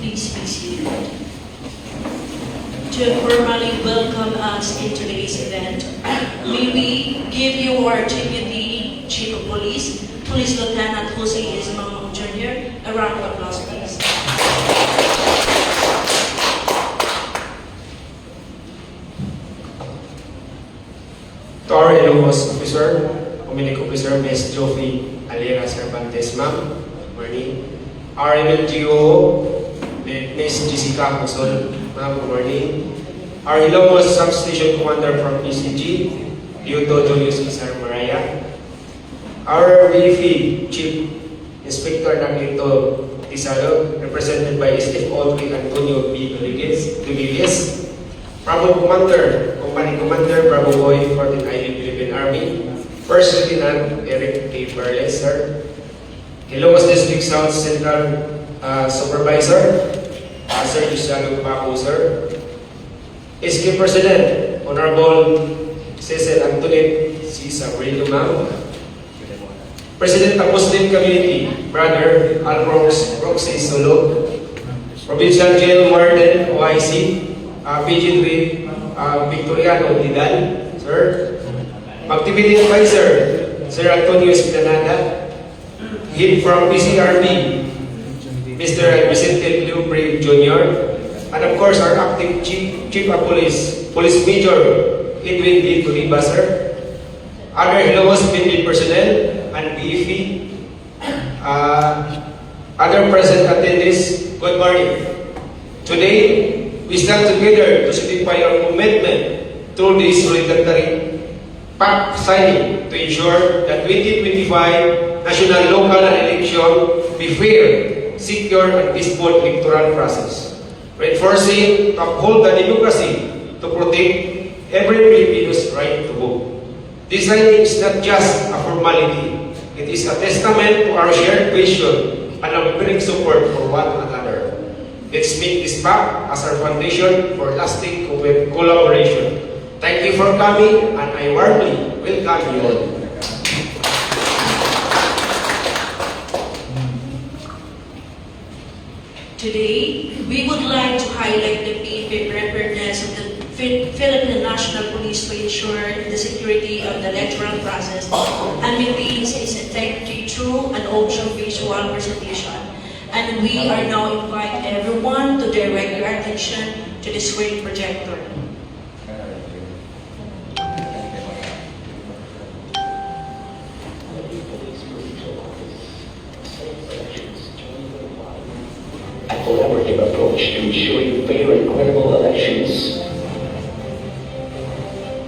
Please be seated. To formally welcome us in today's event, may we give you our Deputy Chief of Police, Police Lieutenant Jose Ismang Jr., a round of applause, please. To our Ilocos Officer, Community Officer Ms. Joffy Alera Cervantes, ma'am, good morning. Our MLGO, Ms. Jessica Cosol, ma'am, good morning. Our Ilocos Substation Commander from PCG, Liuto Julius Isar Maraya. Our VFE Chief Inspector Nakito Tisalo, represented by Steve Audrey Antonio B. Duliges. Bravo Commander, Company Commander, Bravo Boy, 14th Island Philippine Army. First Lieutenant Eric K. Barles, sir. Ilocos District South Central Supervisor, Sir Luciano Paco, sir. SK President, Honorable Cecil Antoinette C. Sabrino, ma'am. President of Muslim Community, Brother Albrox Roxy Solo. Provincial Jail Warden, OIC, PG3 Victoriano Lidal, sir. Activity Advisor, Sir Antonio Esplanada. Head from PCRB, Mr. Vicente Liubre Jr. And of course, our active Chief of Police, Police Major Edwin D. Tuliba, sir. Other Ilocos PNP personnel and BFE. Other present attendees, good morning. Today, we stand together to solidify our commitment through this solidarity pact signing to ensure that 2025 national, local, and election be fair, secure, and peaceful electoral process, reinforcing to uphold the democracy to protect every Filipino's right to vote. This signing is not just a formality; it is a testament to our shared vision and unwavering support for one another. Let's make this pact as our foundation for lasting collaboration. Thank you for coming, and I warmly welcome you all. Today, we would like to highlight the PNP preparedness of the Philippine National Police to ensure the security of the electoral process and maintains its integrity through an audio-visual presentation. And we are now inviting everyone to direct your attention to the screen projector. A collaborative approach to ensuring fair and credible elections.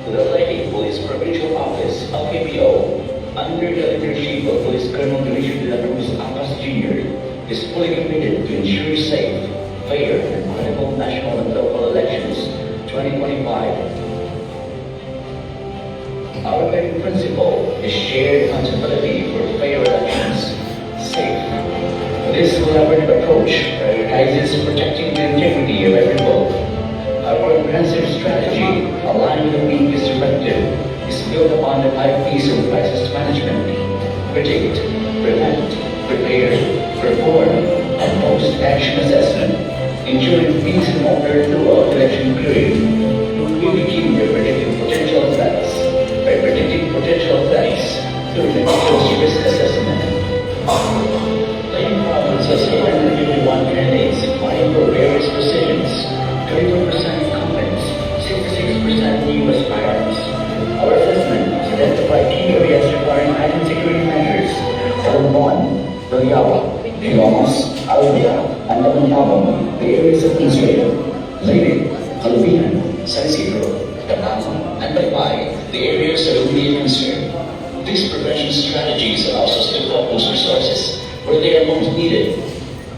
The Lady Police Provincial Office, LPPO, under the leadership of Police Colonel Dionisio de la Cruz Apas Jr., is fully committed to ensure safe, fair, and credible national and local elections 2025. Our guiding principle is shared accountability for fair elections, safe. This collaborative approach prioritizes protecting the integrity of every vote. Our comprehensive strategy, aligned with the weakest directive, is built upon the 5 P's of crisis management: predict, prevent, prepare, perform, and post-action assessment, ensuring peace and order throughout the election period. We begin by predicting potential threats through the risk assessment. Lane Province has 851 candidates vying for various positions, 21% incumbents, 66% new aspirants. Our assessment has identified key areas requiring heightened security measures. Item 1. Bilyawa, Ilocos, Albia, and Laban-Tabang, the areas of concern. Leyte, Calvinan, San Isidro, Davao, and Baybay, the areas of immediate concern. These prevention strategies allow us to focus resources where they are most needed.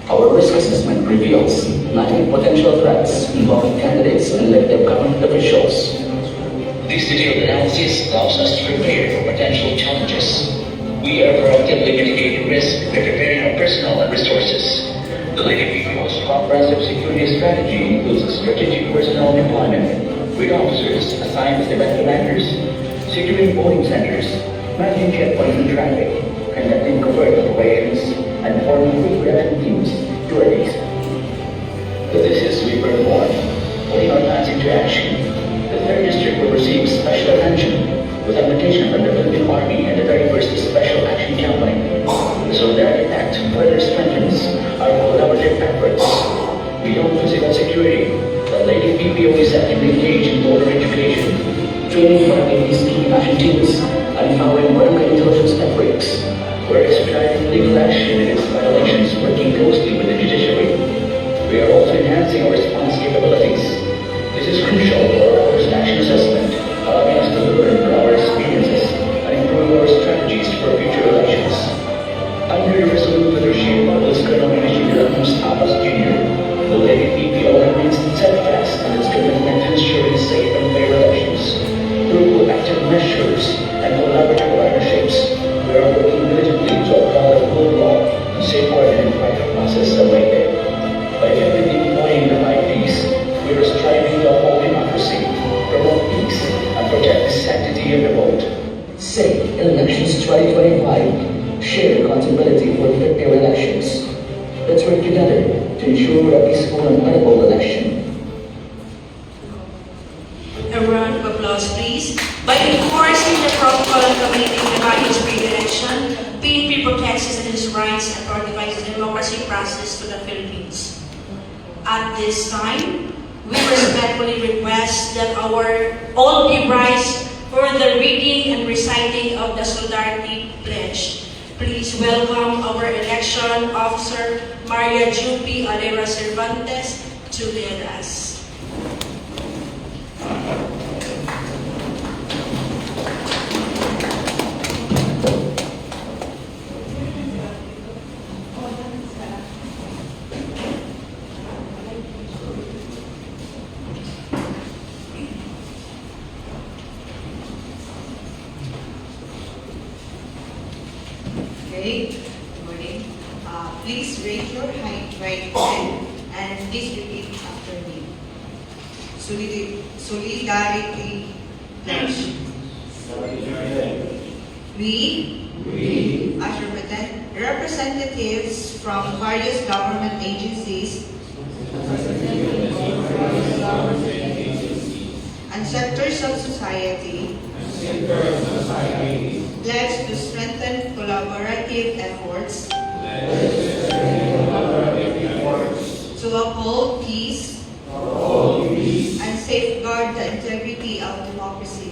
Our risk assessment reveals 9 potential threats involving candidates and elected government officials. This detailed analysis allows us to prepare for potential challenges. We are proactively mitigating risk by preparing our personnel and resources. The Leyte PPO's comprehensive security strategy includes strategic personnel deployment, with officers assigned as event commanders, securing voting centers, managing checkpoints and traffic, conducting covert operations, and forming quick reaction teams to release. Beyond physical security, the Lady PPO is actively engaged in border education, training marketing key action teams, and empowering market intelligence networks. We're expediting legal action against violations, working closely with the judiciary. We are also enhancing our response capabilities. This is crucial for our post-action assessment, allowing us to learn from our experiences and improve our strategies for future elections. Under the resolute leadership of Vice Colonel Engineer Amos Abbas Jr., the Lady PPO remains steadfast in its commitment to ensuring safe and fair elections. Through active measures and collaborative partnerships, we are working diligently to uphold the rule of law and safeguard the democratic process awaited. By effectively employing the IPs, we are striving to uphold democracy, promote peace, and protect the sanctity of the vote. Safe Elections 2025. Share accountability for fair elections. Let's work together to ensure a peaceful and credible election. A round of applause, please. By enforcing the protocol and committing the values pre-election, PNP protects citizens' rights and fortifies the democracy process to the Philippines. At this time, we respectfully request that all be rise for the reading and reciting of the Solidarity Pledge. Please welcome our election officer, Maria Jupi Alera Cervantes, to lead us. Okay, good morning. Please raise your right hand and please repeat after me. Solidarity Pledge. We, as representatives from various government agencies and sectors of society, pledge to strengthen collaborative efforts to uphold peace and safeguard the integrity of democracy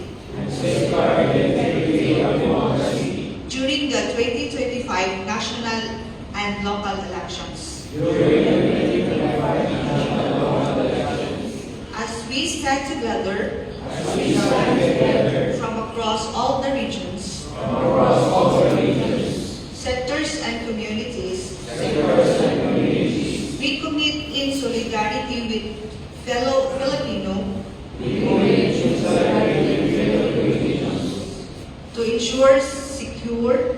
during the 2025 national and local elections. As we stand together from across all the regions, sectors and communities, we commit in solidarity with fellow Filipino to ensure secure,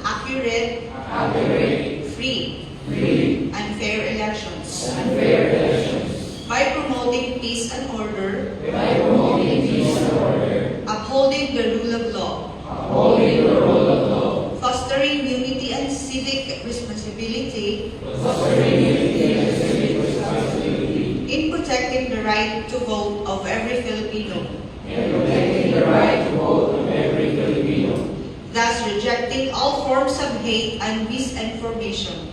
accurate, free, and fair elections. By promoting peace and order, upholding the rule of law, fostering unity and civic responsibility, in protecting the right to vote of every Filipino, thus rejecting all forms of hate and misinformation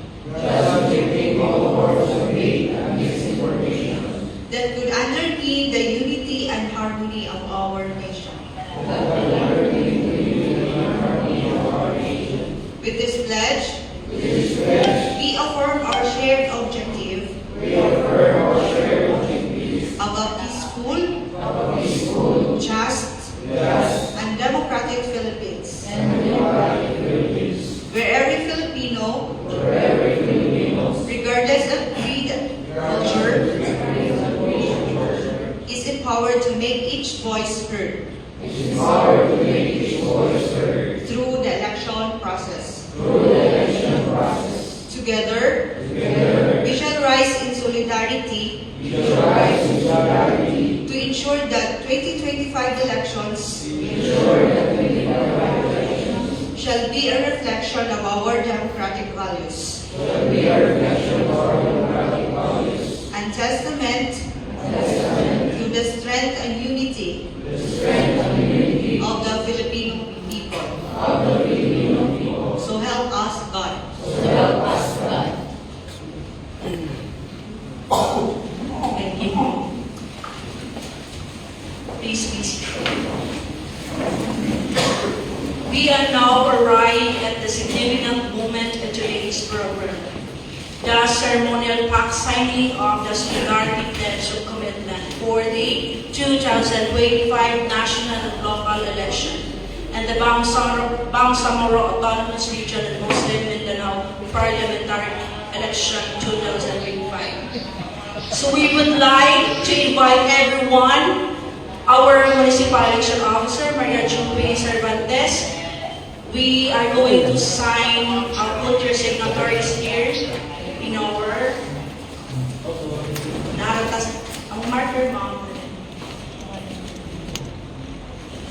that could undermine the unity and harmony of our nation. With this pledge, we affirm our shared objective of a peaceful, just, and democratic Philippines, where every Filipino, regardless of creed, culture, is empowered to make each voice heard through the election process. Together, we shall rise in solidarity to ensure that 2025 elections shall be a reflection of our democratic values and testament to the strength and unity of the Filipino people. So help us God. the ceremonial pact signing of the Solidarity Pledge of Commitment for the 2025 national and local election and the Bangsamoro Autonomous Region and Muslim Mindanao Parliamentary Election 2025. So we would like to invite everyone, our Municipal Election Officer, Maria Jupe Cervantes. We are going to sign, put your signatories here in our naratas, ang marker ma'am.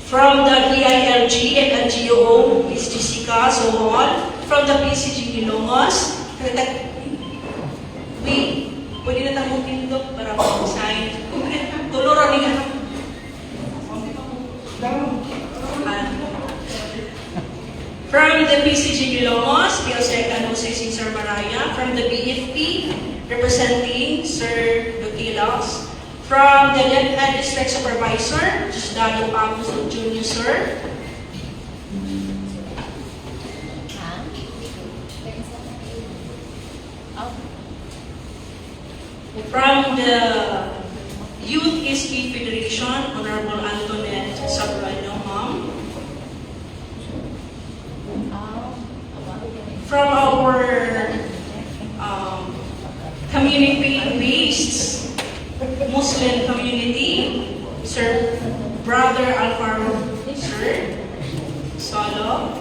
From the DILG and LGO, Ms. Jessica Sohol. From the PCG Ilongos, pwede na tayo pindot para mag-sign. Tuluro ni ano. From the PCG Ilongos, Pioseca Jose Cesar Maraya. From the BFP, representing Sir Duquilos. From the DepEd District Supervisor, Jusdalo Pagos Jr. Sir. From the Youth History Federation, Honorable Antoinette Sabrano, ma'am. From our community-based Muslim community, Sir Brother Alvaro, Sir Solo.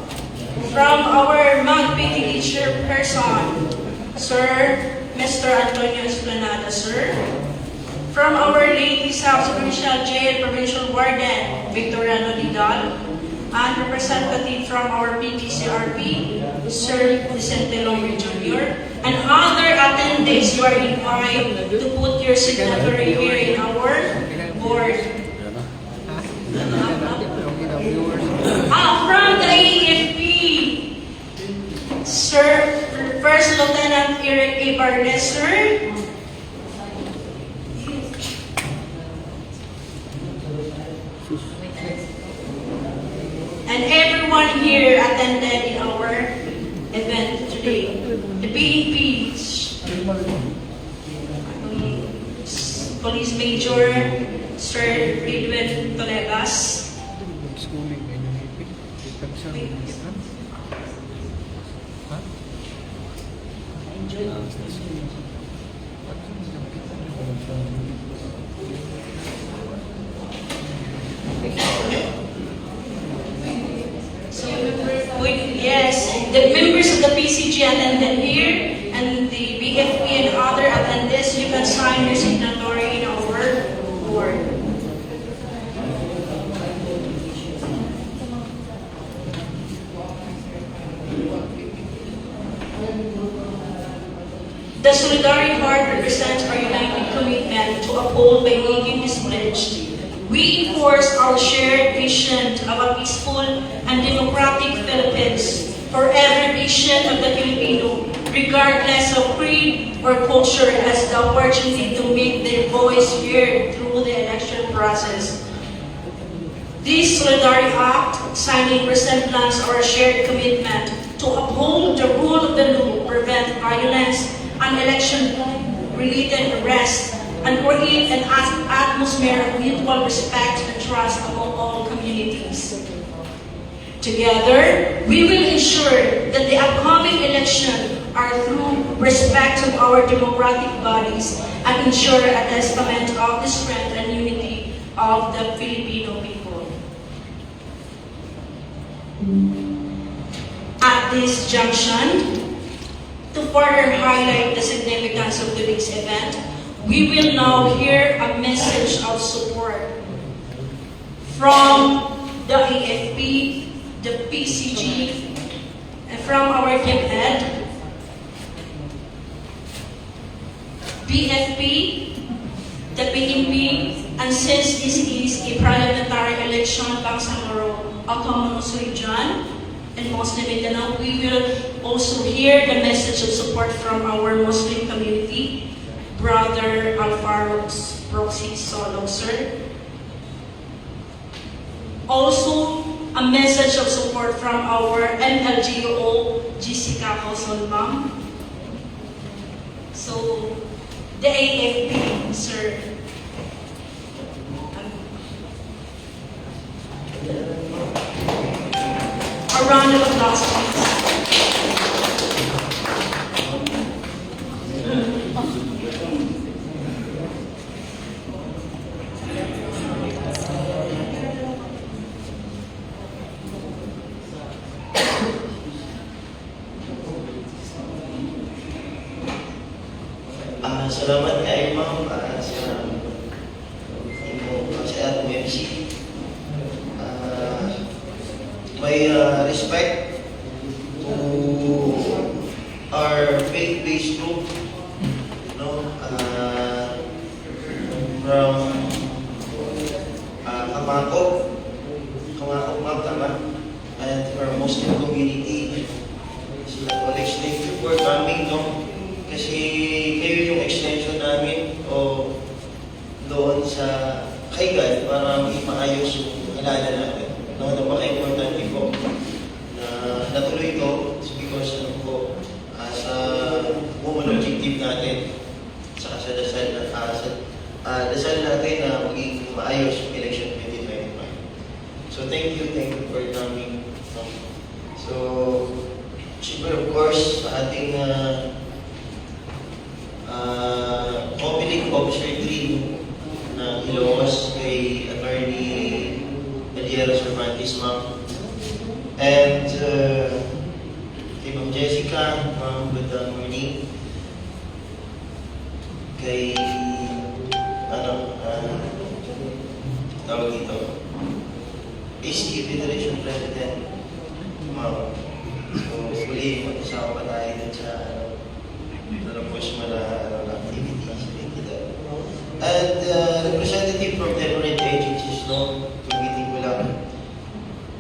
From our Magpiti chairperson, Sir Mr. Antonio Esplanada, sir. From our late South Provincial Jail Provincial Warden, Victoriano Didal. And representative from our PTCRP, Sir Vicente Lombri Jr. And other attendees, you are invited to put your signature here in our board. From the AFP, Sir First Lieutenant Eric A. Barnes, sir. And everyone here attended in our event today. The BEP, Police Major, Sir Ridwin Tolegas. Yes, the members of the PCG attended here, and the BFP and other attendees, you can sign your signatory in our board. The Solidarity Heart represents our united commitment to uphold by making this pledge. We enforce our shared vision of a peaceful and democratic Philippines for every nation of the Filipino, regardless of creed or culture, has the opportunity to make their voice heard through the election process. This Solidarity Act signing resembles our shared commitment to uphold the rule of the law, prevent violence and election-related arrest, and create an atmosphere of mutual respect and trust among all communities. Together, we will ensure that the upcoming election are through respect of our democratic bodies and ensure a testament of the strength and unity of the Filipino people. At this junction, to further highlight the significance of today's event, we will now hear a message of support from the AFP, the PCG, and from our DepEd, BFP, the PNP, and since this is a parliamentary election, Bangsamoro Autonomous Region, and Muslim Mindanao, we will also hear the message of support from our Muslim community, Brother Alvaro Roxy Solo, sir. Also, a message of support from our MLGO, Jessica Hosol, ma'am. So, the AFP, sir. A round of applause, please. Salamat kay Ma'am sa atong MC. May respect to our faith-based group, no? From Kamakop Ma'am, tama? And our Muslim community. Thank you for coming, no? Kasi kayo yung extension namin o doon sa kaigan para maayos yung halala natin. No, napaka-importante po na natuloy ito because sa woman objective natin sa dasal natin na maging maayos yung election 2025. So thank you for coming. So, siyempre of course sa ating Public Officer 3 na Ilocos kay Attorney Aliera Cervantes, Ma'am. And kay Ma'am Jessica, Ma'am, good morning. Kay, tawag dito, AC Federation President, Ma'am. So, huli, mag-usama pa tayo dun sa tapos activities related. And representative from different agencies, no? Tumiting ko lang.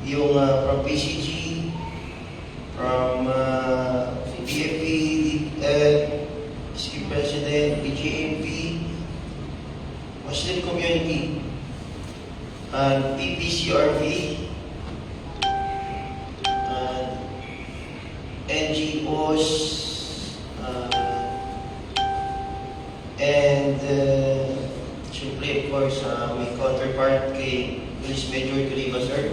Yung from PCG, from PFP, Skip President, PGMP, Muslim Community, and PPCRP, and NGOs, and siyempre of course may counterpart kay Police Major Tuliba, sir.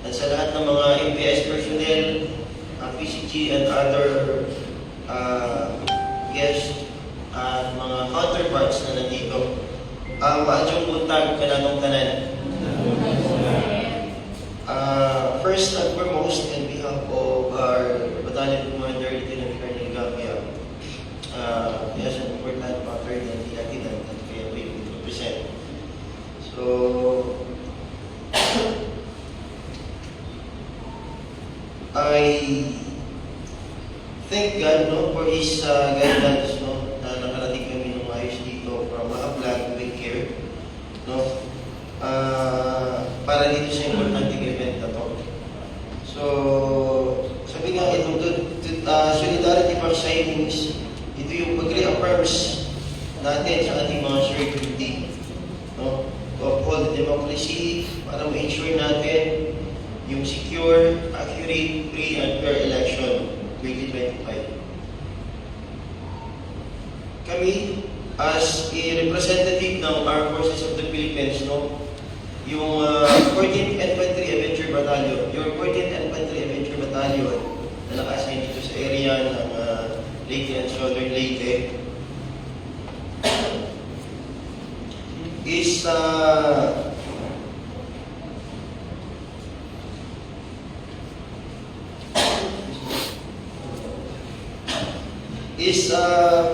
At sa lahat ng mga MPS personnel, PCG and other guests at mga counterparts na nandito, maadyong buntag kananong tanan. First and foremost, on behalf of our Battalion Commander, Lieutenant Colonel Gapia, yes, an important factor na hindi natin at kaya we represent. So, I thank God, no, for His guidance, no, na nakarating kami ng ayos dito from Mahablan with care, no, para dito sa importante event na to. So, sabi nga itong solidarity for signings, ito yung pag-reaffirms natin sa ating mga shared duty, no, to uphold the democracy para ma-ensure natin yung secure, accurate, free, and fair election 2025. Kami, as a representative ng Armed Forces of the Philippines, no, yung 14th Infantry Adventure Battalion, your 14th Infantry Adventure Battalion na naka-assign dito sa area ng Leyte and Southern Leyte is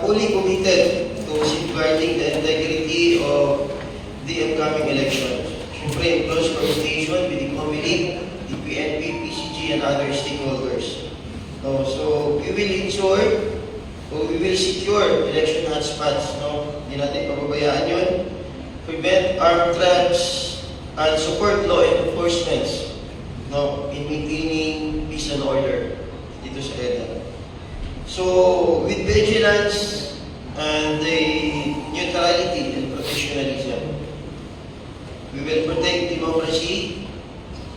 fully committed to safeguarding the integrity of the upcoming elections. Siyempre, in close coordination with the COMELEC, the PNP, PCG, and other stakeholders. No, so, we will secure election hotspots. No? Hindi natin pababayaan yun. Prevent armed traps and support law enforcement, no, in maintaining peace and order dito sa area. So, with vigilance and the neutrality and professionalism, we will protect democracy,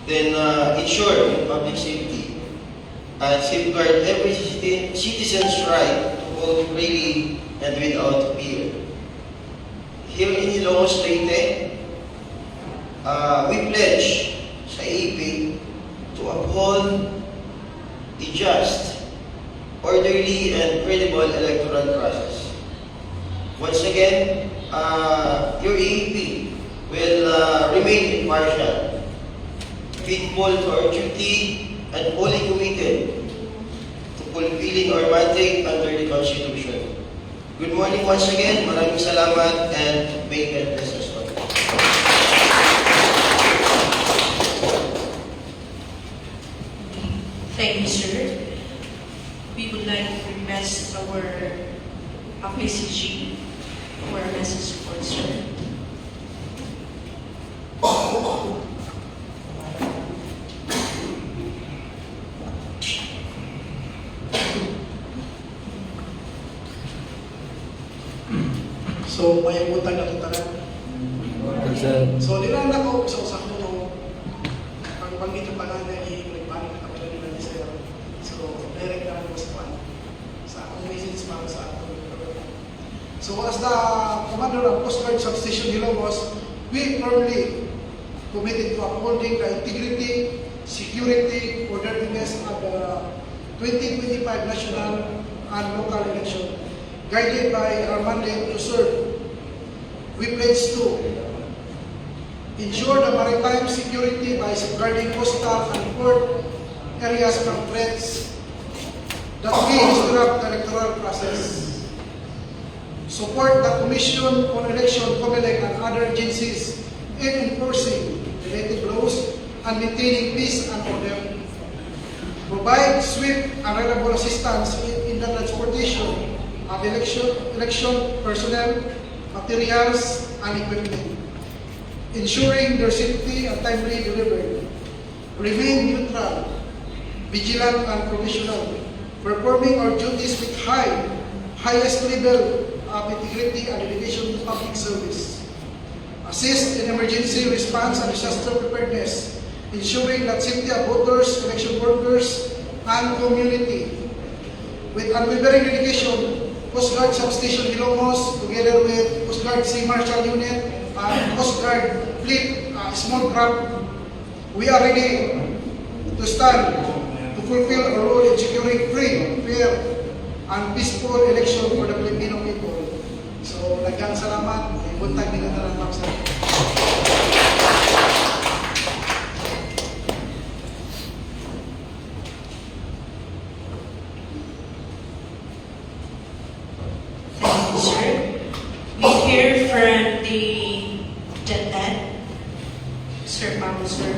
then ensure public safety, and safeguard every citizen's right to vote freely and without fear. Here in Ilocos Leyte, we pledge sa AP to uphold a just, orderly, and credible electoral process. Once again, your AP will remain impartial, faithful to our duty, and fully committed to fulfilling our mandate under the Constitution. Good morning once again. Maraming salamat and may God bless us all. Thank you, sir. We would like to request our PCG for a message support, sir. So, may utang na tutaran. So, nilang ako sa usap ko nung pagbanggit yung pangalan niya, panik na kapila nila ni Sir. So, direct na ako sa akong message para sa ato. So, as the commander of Coast Guard Substation Ilocos, we firmly committed to upholding the integrity, security, orderliness of the 2025 national and local election, guided by our mandate to serve. We pledge to ensure the maritime security by safeguarding coastal and port areas from threats that may disrupt the electoral process. Support the Commission on Election, COMELEC, and other agencies in enforcing related laws and maintaining peace and order. Provide swift and reliable assistance in the transportation of election personnel, materials, and equipment, ensuring their safety and timely delivery. Remain neutral, vigilant, and professional, performing our duties with highest level of integrity and dedication to public service. Assist in emergency response and disaster preparedness, ensuring that safety of voters, election workers, and community. With unwavering dedication, Coast Guard Substation Ilocos, together with Coast Guard Sea Marshal Unit and Coast Guard Fleet Small Craft, we are ready to stand to fulfill our role in securing free, fair, and peaceful election for the Filipino people. So, nagkang salamat. Buntag nila na lang sa Thank you, sir. We hear from the JETED, Sir Pablo, sir.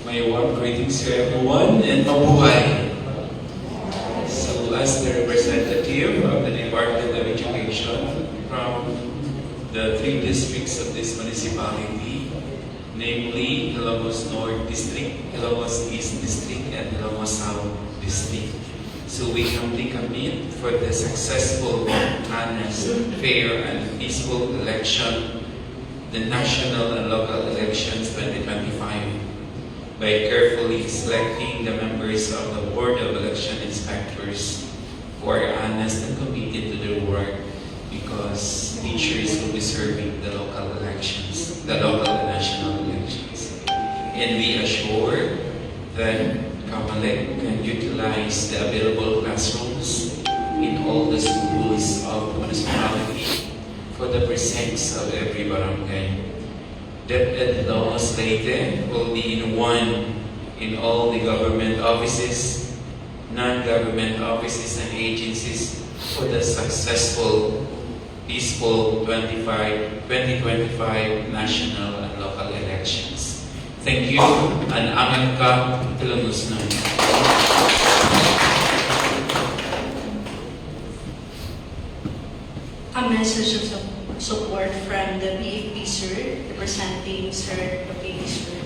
My warm greetings to everyone and mabuhay. So as the representative of the Department of Education from the 3 districts of this municipality, namely Ilocos North District, Ilocos East District, and Ilocos South District. So we humbly commit for the successful, honest, fair, and peaceful election, the national and local elections 2025. By carefully selecting the members of the Board of Election Inspectors who are honest and committed to their work, because teachers will be serving the local elections, the local and national elections. And we assure that COMELEC can utilize the available classrooms in all the schools of the municipality for the precincts of every barangay. That Ilocos Leyte will be in all the government offices, non-government offices and agencies for the successful, peaceful 2025 national and local elections. Thank you, and amen ka, Tilamusnan. A message of support from the BFP, sir, representing Sir Papili, sir.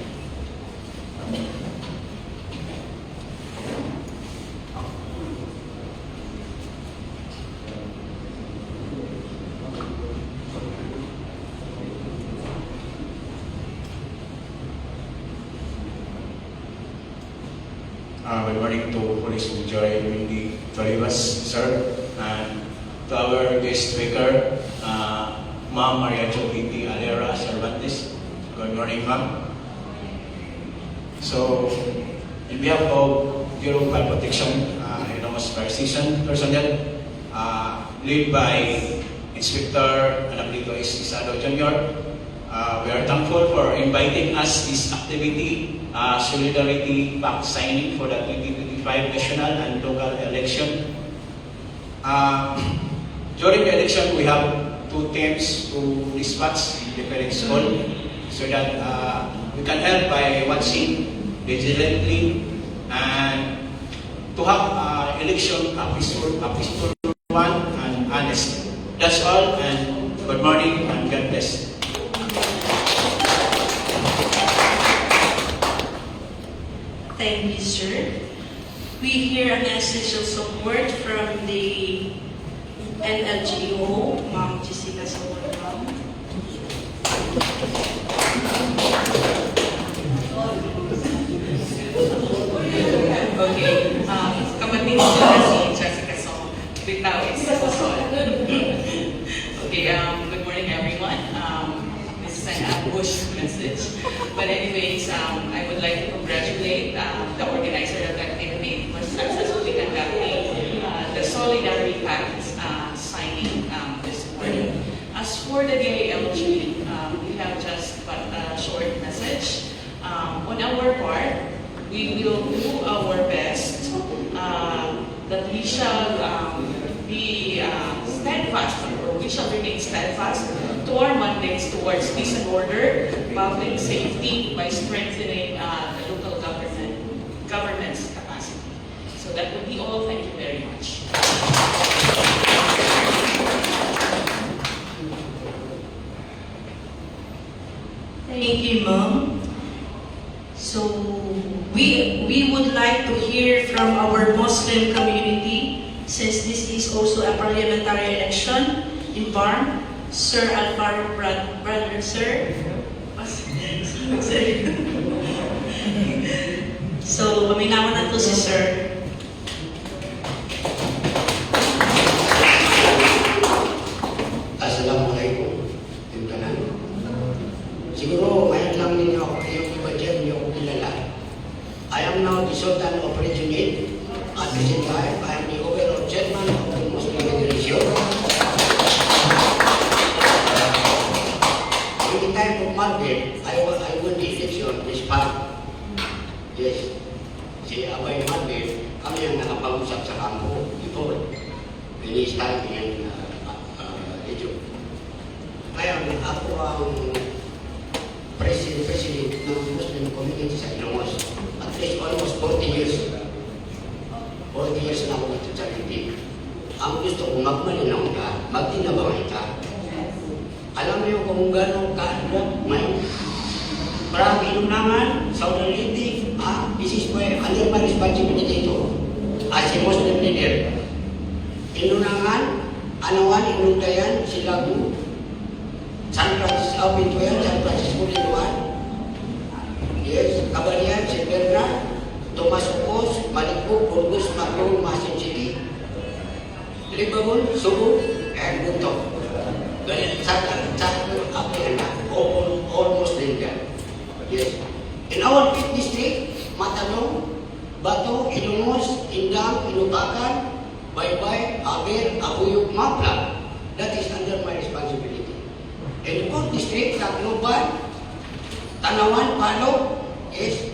Good morning to Police Major Wendy Toribas, sir, and to our guest speaker, Ma'am Maria Joviti Alera Cervantes. Good morning, ma'am. So, in behalf of Bureau of Fire Protection, Enormous Fire Season personnel, led by Inspector Anacleto S. Isado Jr., we are thankful for inviting us this activity, Solidarity Pact signing for the 2025 national and local election. During the election, we have two teams to dispatch in different school so that we can help by watching vigilantly and to have election a peaceful one and honest. That's all, and good morning and God bless. Thank you, sir. We hear a message of support from the NLGO, Ma'am Jessica Sawaram. Okay, kapatid ko na si Jessica Song, bitaw is Sosol. Okay, good morning everyone. This is an ambush message. But anyways, I would like to congratulate the organizer of the activity for successfully conducting the Solidarity Pact signing this morning. As for the DILG, we have just a short message. On our part, we will do our best that we shall be steadfast, or we shall remain steadfast to our mandates towards peace and order, public safety, by strengthening the local government's capacity. So that would be all. Thank you very much. Thank you, Ma'am. So we would like to hear from our Muslim community, since this is also a parliamentary election in BARM. Sir Alvaro, brother, sir. So, paminawan na to si sir. Assalamualaikum. Timbalan. Siguro ngayon lang ninyo ako, yung iba dyan, hindi ako kilala. I am now the Sultan of Region 8. At the same time, I am the overall chairman of the Muslim Federation. In the time of Margaret, I won the election this past. Yes. Si Abay Margaret, kami ang nakapag-usap sa kampo before. When he started in region. Kaya ako ang president ng Muslim community sa Ilongos. At least almost 40 years. 40 years na ako dito sa Liti. Ang gusto ko, magmalinaw ka, magtinabangan ka. Alam niyo kung gano'ng kaagad ngayon. Marami inunaman, sa Liti, this is my under my responsibility ito. As a Muslim leader. Inunangan, anawan, inundayan, silagu, San Francisco, Pintuan, San Francisco, Linuan, yes, Kabalian, Silverna, Tomas Ocos, Malikpo, Burgos, Macron, Masin City, Libabon, Subo, and Buntok. All Muslim there. Yes. In our 5th district, Matalong, Bato, Ilongos, Indang, Inubakan, Baybay, Aber, Abuyog, Mapla. That is under my responsibility. In the 4th district, Tacloban, Tanawan, Palo, yes,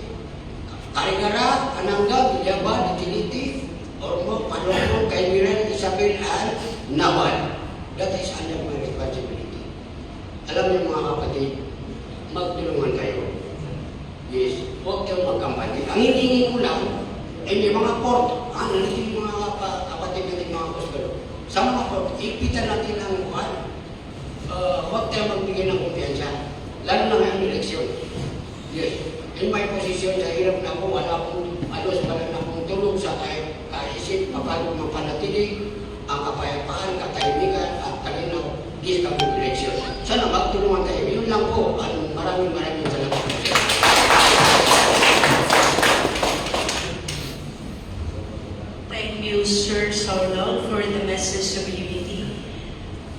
Karigara, Ananga, Villaba, Litiniti, Ormo, Palongo, Kaimiran, Isabel, and Nawal. That is under my responsibility. Alam niyo mga kapatid, magtulungan kayo. Yes, huwag kayong magkampanya. Ang hiningi ko lang, hindi mga port, natin yung mga kapatid natin mga apostol. Sa mga port, ipitan natin ang buwan. Huwag tayo magbigay ng kumpiyansa. Lalo na ngayong eleksyon. Yes. In my position, sa hirap na ako, wala akong alos, wala na akong tulong sa kaisip, paano mapanatili ang kapayapaan, katahimikan, at kalinaw this coming election. Sana magtulungan tayo. Yun lang po. Maraming salamat.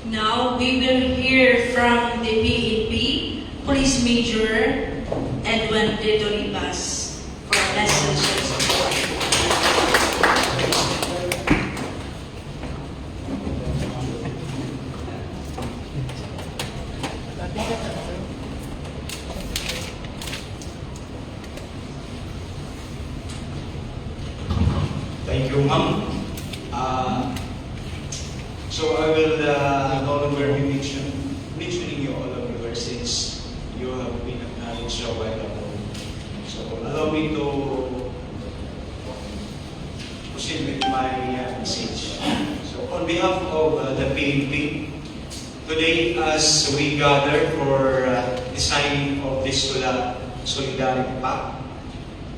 Now we will hear from the PNP Police Major Edwin De Dolibas for a message of support. Thank you, ma'am. So I will no longer be mentioning you all of you since you have been acknowledged a while ago. So allow me to proceed with my message. So on behalf of the PNP, today as we gather for the signing of this Solidarity Pact,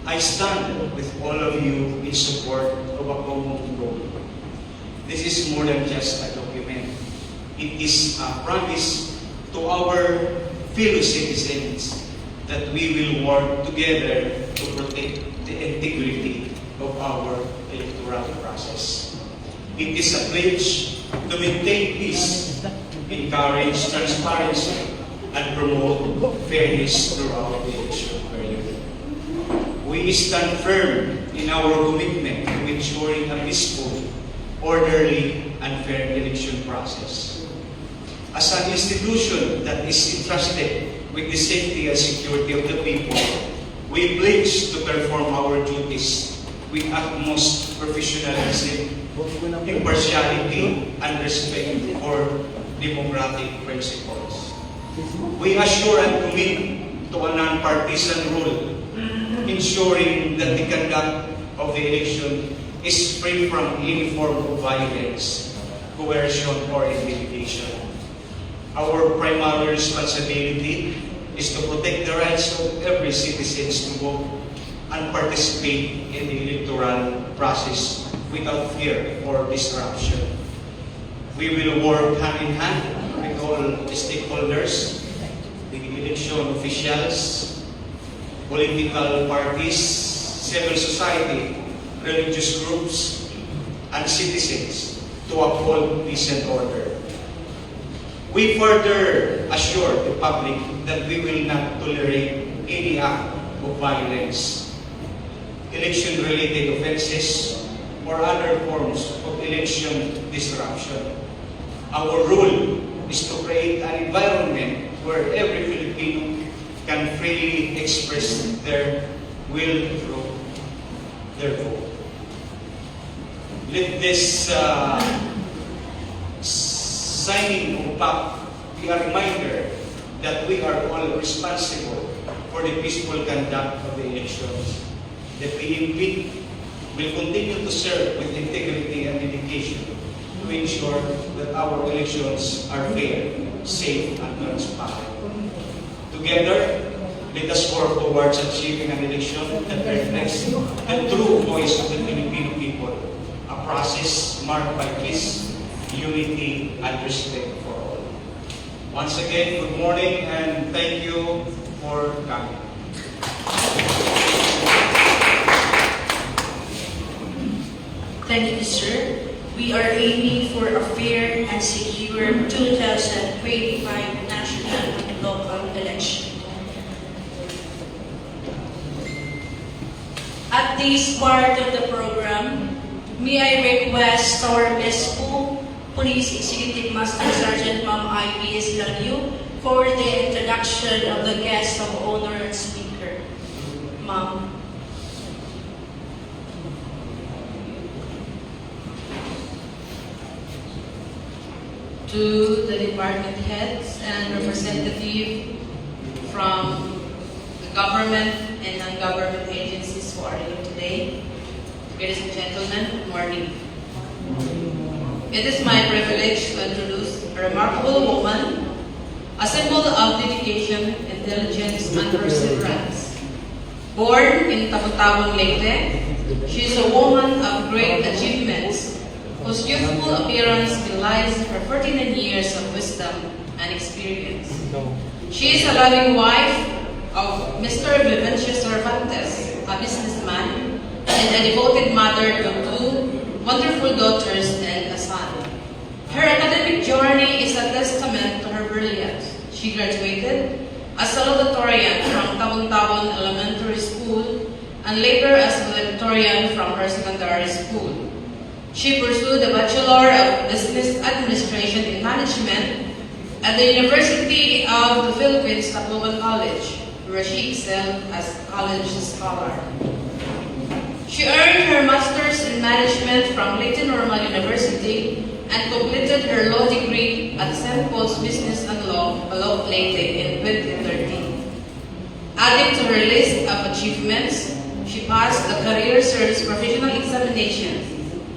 I stand with all of you in support of a common goal. This is more than just a document. It is a promise to our fellow citizens that we will work together to protect the integrity of our electoral process. It is a pledge to maintain peace, encourage transparency, and promote fairness throughout the election period. We stand firm in our commitment to ensuring a peaceful, orderly, and fair election process. As an institution that is entrusted with the safety and security of the people, we pledge to perform our duties with utmost professionalism, impartiality, and respect for democratic principles. We assure and commit to a non-partisan rule, ensuring that the conduct of the election is free from any form of violence, coercion, or intimidation. Our primary responsibility is to protect the rights of every citizen to vote and participate in the electoral process without fear or disruption. We will work hand in hand with all the stakeholders, the election officials, political parties, civil society, religious groups, and citizens to uphold peace and order. We further assure the public that we will not tolerate any act of violence, election-related offenses, or other forms of election disruption. Our role is to create an environment where every Filipino can freely express their will through their vote. Let this signing of pact be a reminder that we are all responsible for the peaceful conduct of the elections. The PNP will continue to serve with integrity and dedication to ensure that our elections are fair, safe, and transparent. Together, let us work towards achieving an election that reflects the true voice of the Filipino people, a process marked by peace, unity, and respect for all. Once again, good morning and thank you for coming. Thank you, sir. We are aiming for a fair and secure 2025 national and local election. At this part of the program, may I request our MSPO, Police Executive Master Sergeant Ma'am IPS Lanyu, for the introduction of the guest of honor and speaker. Ma'am. To the department heads and representative from the government and non-government agencies who are here today. Ladies and gentlemen, good morning. It is my privilege to introduce a remarkable woman, a symbol of dedication, intelligence, and perseverance. Born in Tabutabang, Leyte, she is a woman of great achievements whose youthful appearance belies her 49 years of wisdom and experience. She is a loving wife of Mr. Vivencio Cervantes, a businessman, and a devoted mother to two wonderful daughters and a son. Her academic journey is a testament to her brilliance. She graduated as salutatorian from Tabon-Tabon Elementary School and later as valedictorian from her secondary school. She pursued a Bachelor of Business Administration in Management at the University of the Philippines, Tacloban College, where she excelled as a college scholar. She earned her master's in management from Leyte Normal University and completed her law degree at St. Paul's Business and Law, Leyte in 2013. Adding to her list of achievements, she passed the Career Service Professional Examinations,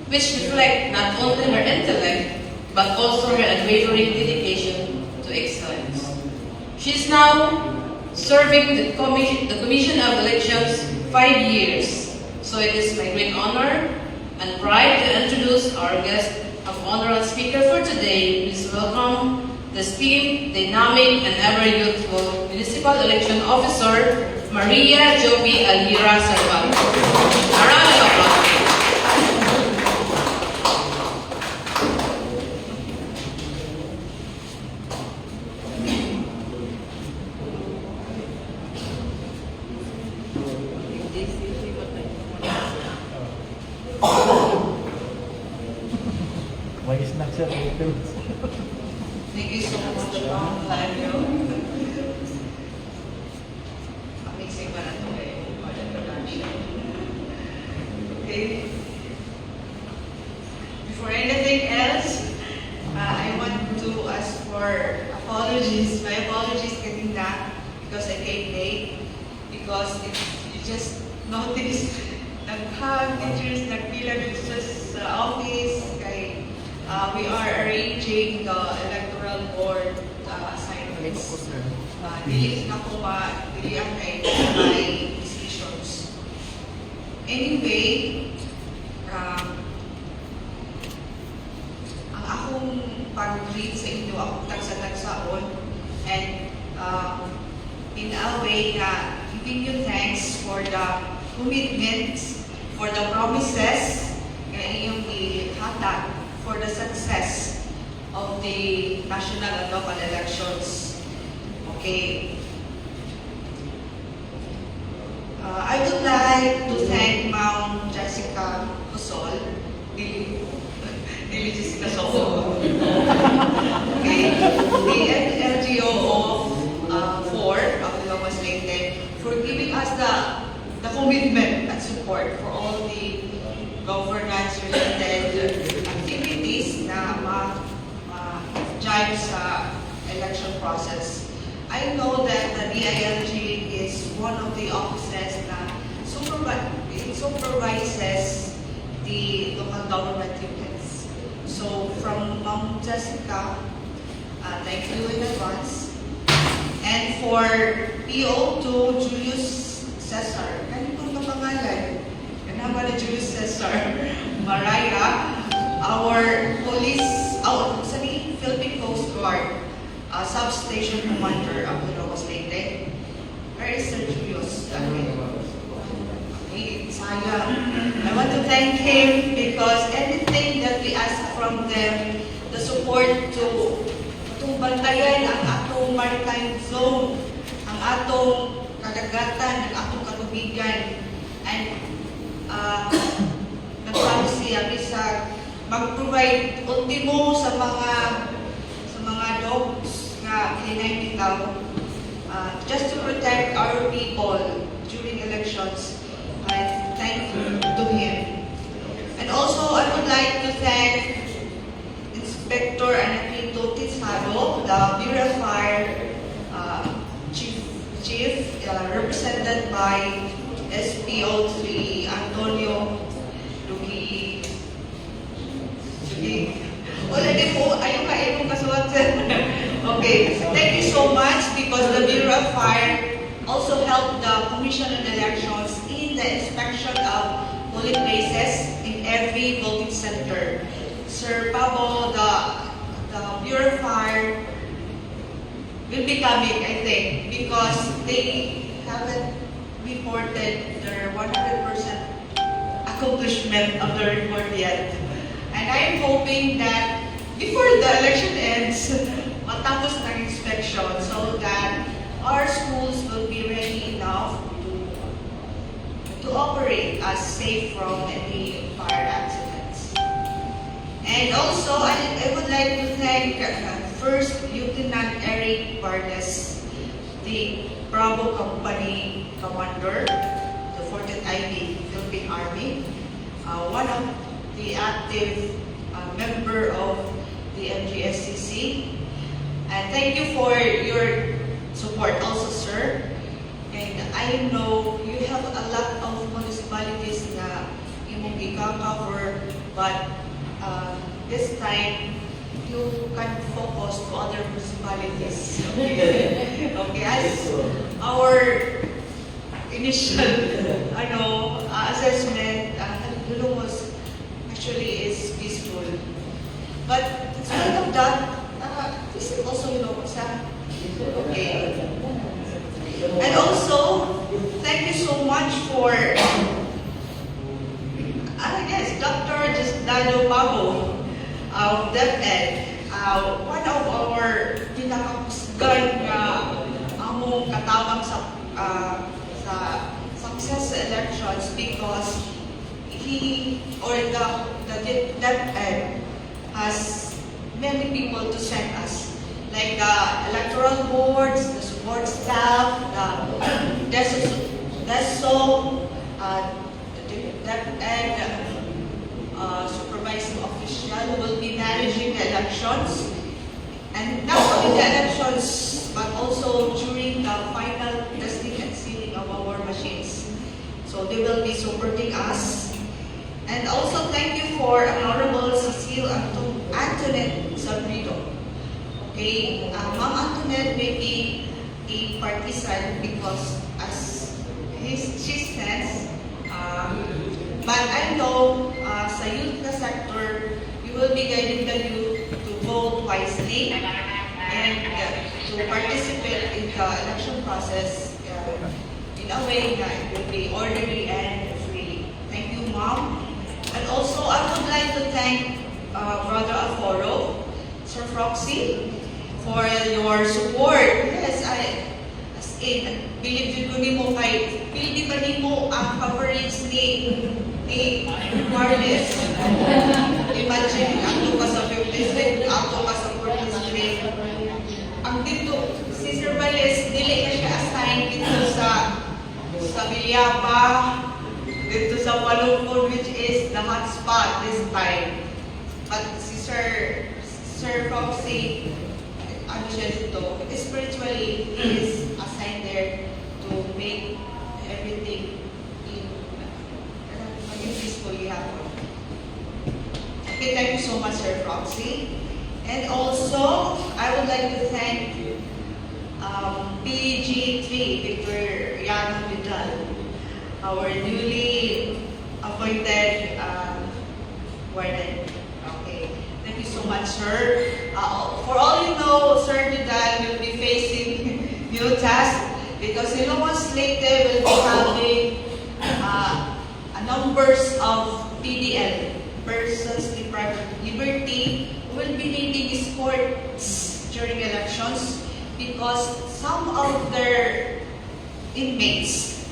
which reflect not only her intellect, but also her unwavering dedication to excellence. She is now serving the Commission of Elections 5 years. So it is my great honor and pride to introduce our guest of honor and speaker for today. Please welcome the esteemed, dynamic, and ever-youthful Municipal Election Officer, Maria Joby Alira Cervantes. A round of applause. Thank you so much, Ma'am Flavio. Amazing pa na ito introduction. Okay. Before anything else, I want to ask for apologies. My apologies getting that because I came late. Because if you just notice, teachers nagpila dito sa office, kay we are arranging the electoral board assignments. Dili na ko dili ang kay decisions. Anyway, ang akong pag-greet sa inyo, akong tagsa-tagsaon, and in a way na giving you thanks for the commitments, for the promises na inyong ihatag for the success of the national and local elections. Okay. I would like to thank Ma'am Jessica Cosol, Dili Jessica Soho, okay, the LGO of 4 of Ilocos Leyte, for giving us the commitment and support for all the governance-related activities na ma-jive sa election process. I know that the DILG is one of the offices that supervises the local government units. So from Ma'am Jessica, thank you in advance. And for PO2 Julius Cesar, kanino ko pangalan? Kanama na Julius Cesar Maraya, our Philippine Coast Guard substation commander of Ilocos Leyte. Where is Sir Julius? Okay, sayang. I want to thank him because anything that we ask from them, the support to bantayan ang atong maritime zone, ang atong kadagatan, ang atong katubigan, and nagsabi siya bisag mag-provide ultimo sa mga dogs na hinay bitaw just to protect our people during elections. I thank to him. And also I would like to thank Inspector Anacleto Tizado, the Bureau of Fire Chief, represented by SPO3 Antonio Dugi. Wala din po, ayaw kayo kasuwat. Okay, thank you so much because the Bureau of Fire also helped the Commission on Elections in the inspection of polling places in every voting center. Sir Pabo, the Bureau of Fire will be coming, I think, because they haven't reported their 100% accomplishment of the report yet. And I am hoping that before the election ends, matapos ng inspection so that our schools will be ready enough to operate as safe from any fire accidents. And also, I would like to thank First Lieutenant Eric Vargas, the Bravo Company Commander, the 40th ID Philippine Army, one of the active member of the MGSCC. And thank you for your support also, sir. And I know you have a lot of municipalities na imong ika-cover, but this time you can focus to other municipalities. Okay, okay. As our initial assessment, Lulumos actually is peaceful. But in spite of that, this is also Ilocos. Okay. And also, thank you so much for, Dr. Daniel Pabo of DepEd, one of our pinakakusgan na among katabang sa success elections because he or the DepEd has many people to send us, like the electoral boards, the support staff, the DESO, DepEd supervising official who will be managing the elections. And not only the elections, but also during the final testing and sealing of our machines. So they will be supporting us. And also thank you for Honorable Cecile Antoinette Sabrido. Okay, Ma'am Antoinette may be a partisan because as she stands, but I know sa youth na sector, you will be guiding the youth to vote wisely and to participate in the election process in a way that it will be orderly and free. Thank you, Mom. And also, I would like to thank Brother Aforo, Sir Froxy, for your support. Yes, as in, believe ko nimo kay, believe ba nimo ang coverage ni Wireless. Imagine, ako ka sa 5th district, ako ka sa 4th district. Ang dito, si Sir Vales, dili na siya assign dito sa Villapa, dito sa Walupon, which is the hotspot this time. But si Sir Foxy, ano siya dito, spiritually, he is assigned there to make everything in maging peacefully happen. Okay, thank you so much, Sir Foxy. And also, I would like to thank PG3, Victor Yano Vidal, our newly appointed warden. Okay, thank you so much, sir. For all you know, Sir Vidal will be facing new tasks because Ilocos Leyte will be having a numbers of PDL, persons deprived of liberty, will be needing escorts during elections because some of their inmates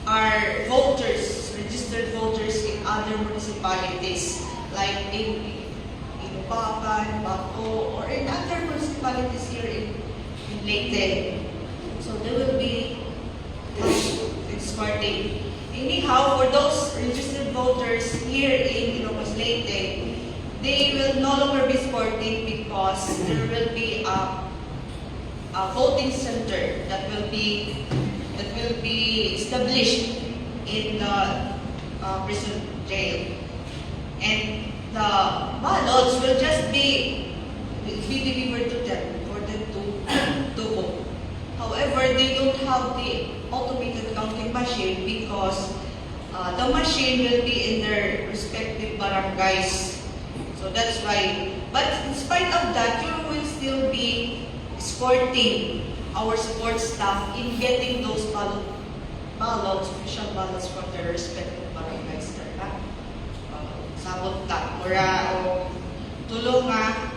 are voters, registered voters in other municipalities like in Bacan, Baco, or in other municipalities here in Leyte. So they will be escorting. Anyhow, for those registered voters here in Ilocos Leyte, they will no longer be escorting because there will be a voting center that will be established in the prison jail, and the ballots will just be delivered to them for them to vote. However, they don't have the automated counting machine because the machine will be in their respective barangays. So that's why. But in spite of that, you will still be escorting our support staff in getting those ballots, official ballots from their respective barangays. Sabot ta, mura o tulong nga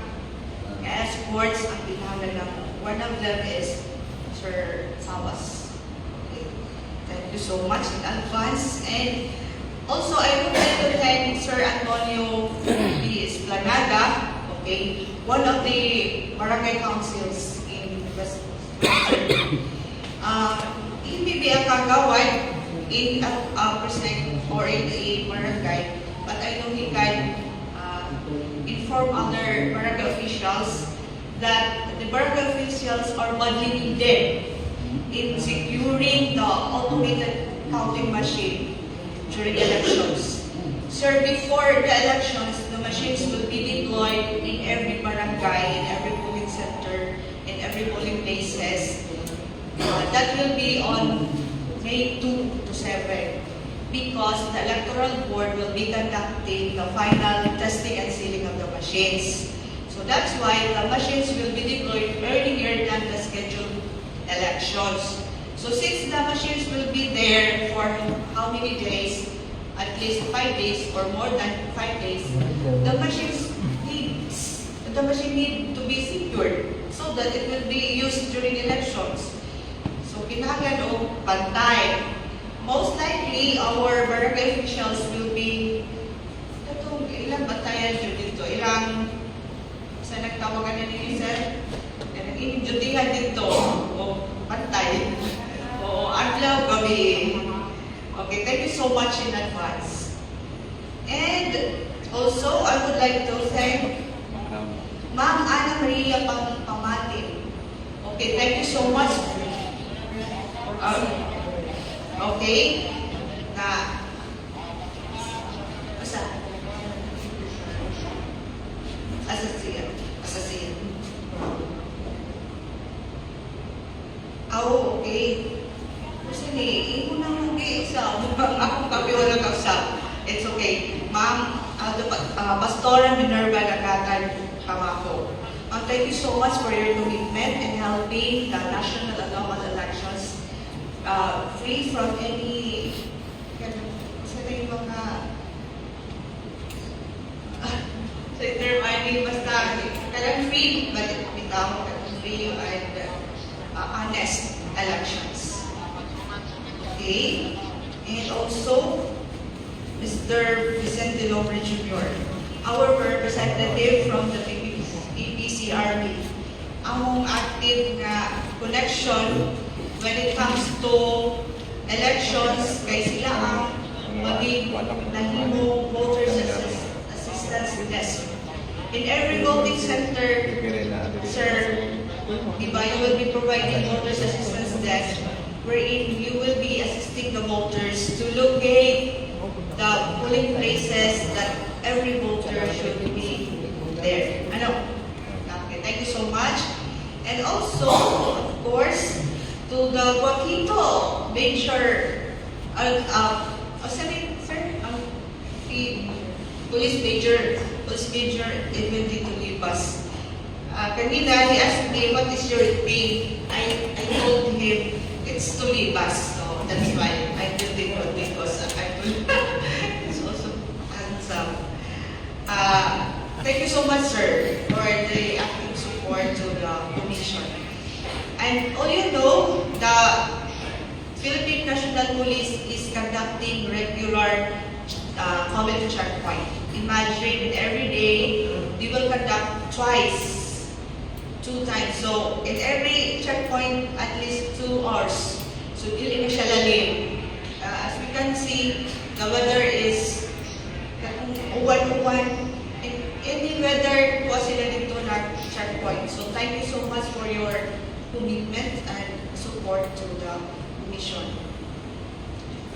escorts ang pinangalan. One of them is Sir Sabas. Okay. Thank you so much in advance. And also, I would like to thank Sir Antonio B. Esplanada, okay, one of the barangay councils in West. He may be a kagawad in a percent or in a barangay, but I know he can inform other barangay officials that the barangay officials are badly needed in securing the automated counting machine during elections. Sir, before the elections, the machines will be deployed in every barangay, in every polling center, in every polling places. That will be on May 2 to 7 because the electoral board will be conducting the final testing and sealing of the machines. So that's why the machines will be deployed earlier than the scheduled elections. So since the machines will be there for how many days, at least 5 days or more than 5 days, the machine need to be secured so that it will be used during elections. So kinahanglan o pantay. Most likely, our barangay officials will be ilang bantayan dito, ilang sa nagtawagan na ninyo, sir, nag-injutihan dito, o pantay, o adlaw, gabi. Okay, thank you so much in advance. And also, I would like to thank Ma'am Ana Maria Pamatin. Okay, thank you so much. Okay, Asasiyan. Okay. Kasi imo na mag-i-exam. Akong kapiwala ka-exam. It's okay. Ma'am, Pastora Minerva Nagatan Pamako. Thank you so much for your commitment in helping the national and local elections free from any basta free, but without free and honest elections. Okay? And also, Mr. Vicente Lobre Jr., our representative from the PPCRB, among active na connection when it comes to elections, kay sila ang maging nahimong voters assistance desk. In every voting center, sir, diba, you will be providing voters assistance desk wherein you will be assisting the voters to locate the polling places that every voter should be there. Okay, thank you so much. And also, of course, to the Guaquito Major, Police Major Edwin Tito Libas. Kanina, he asked me, what is your pay? I told him, it's to Libas. So that's why I did it because I will. It's also handsome. Thank you so much, sir, for the active support to the commission. And all you know, the Philippine National Police is conducting regular comedy checkpoint. Imagine every day they will conduct two times. So in every checkpoint, at least 2 hours. So dili na siya lalim. As we can see, the weather is uwan-uwan. In any weather, tuwa sila dito na checkpoint. So thank you so much for your commitment and support to the mission.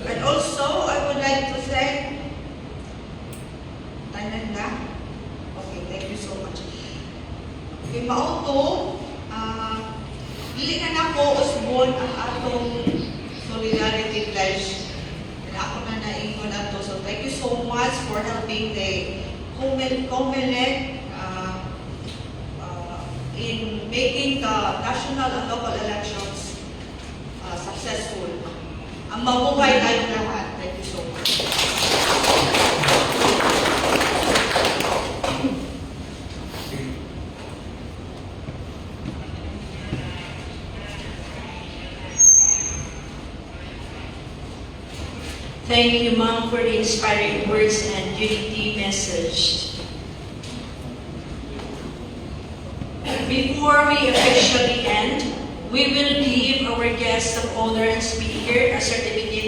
And also, I would like to thank Tananda. Okay, thank you so much. Okay, mauto, dili na nako usbon ang atong solidarity pledge. Ako na naingon ato. So thank you so much for helping the COMELEC in making the national and local elections successful. Ang mabuhay tayong lahat. Thank you so much. Thank you, Ma'am, for the inspiring words and unity message. Before we officially end, we will give our guest of honor and speaker a certificate